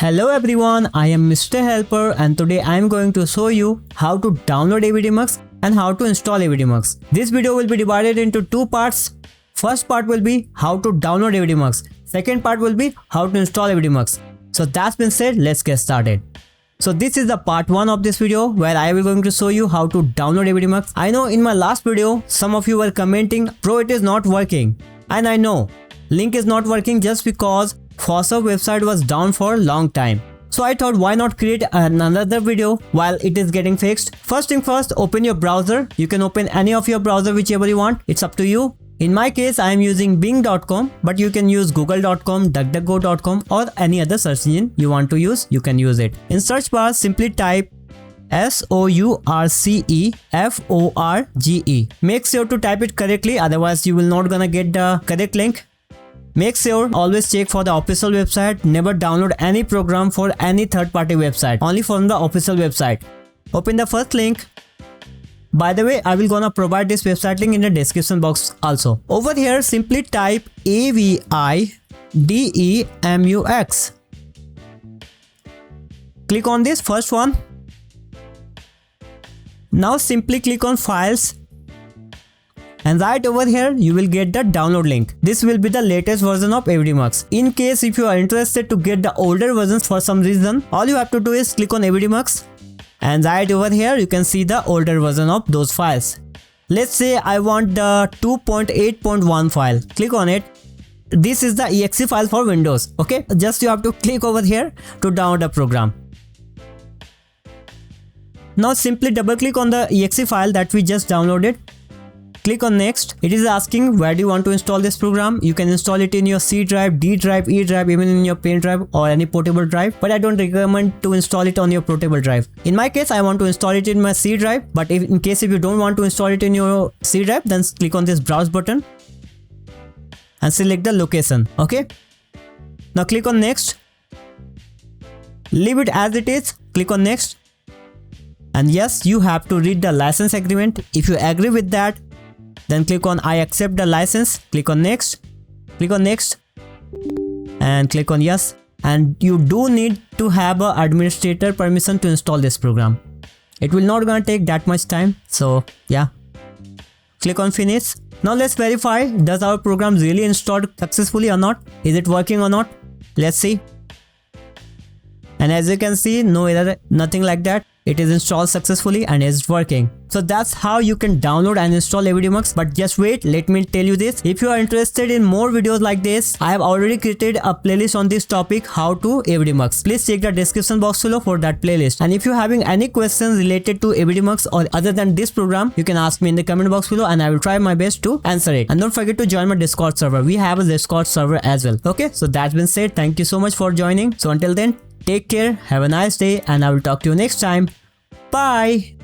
Hello everyone, I am Mr. Helper and today I am going to show you how to download Avidemux and how to install Avidemux. This video will be divided into two parts. First part will be how to download Avidemux. Second part will be how to install Avidemux. So that's been said, let's get started. So this is the part 1 of this video where I will going to show you how to download Avidemux. I know in my last video some of you were commenting, bro, it is not working. And I know link is not working just because Fossil website was down for a long time. So I thought why not create another video while it is getting fixed. First thing first, open your browser. You can open any of your browser whichever you want. It's up to you. In my case, I am using bing.com, but you can use google.com, duckduckgo.com or any other search engine you want to use, you can use it. In search bar, simply type SOURCEFORGE. Make sure to type it correctly, otherwise you will not gonna get the correct link. Make sure always check for the official website. Never download any program for any third-party website, only from the official website. Open the first link. By the way, I will gonna provide this website link in the description box also. Over here, simply type AVIDEMUX. Click on this first one. Now simply click on Files. And right over here, you will get the download link. This will be the latest version of Avidemux. In case if you are interested to get the older versions for some reason, all you have to do is click on Avidemux. And right over here, you can see the older version of those files. Let's say I want the 2.8.1 file. Click on it. This is the exe file for Windows. Okay, just you have to click over here to download the program. Now simply double click on the exe file that we just downloaded. Click on next. It is asking where do you want to install this program. You can install it in your C drive, D drive, E drive, even in your pen drive or any portable drive. But I don't recommend to install it on your portable drive. In my case, I want to install it in my C drive. But in case if you don't want to install it in your C drive, then click on this browse button and select the location. Okay. Now click on next. Leave it as it is. Click on next. And yes, you have to read the license agreement. If you agree with that, then click on I accept the license, click on next, and click on yes. And you do need to have a administrator permission to install this program. It will not gonna take that much time, so yeah. Click on finish. Now let's verify, does our program really installed successfully or not? Is it working or not? Let's see. And as you can see, no error, nothing like that. It is installed successfully and is working. So that's how you can download and install Avidemux. But just wait, let me tell you this. If you are interested in more videos like this, I have already created a playlist on this topic, how to Avidemux. Please check the description box below for that playlist. And if you are having any questions related to Avidemux or other than this program, you can ask me in the comment box below and I will try my best to answer it. And don't forget to join my Discord server. We have a Discord server as well. Okay, so that's been said. Thank you so much for joining. So until then, take care, have a nice day, and I will talk to you next time. Bye!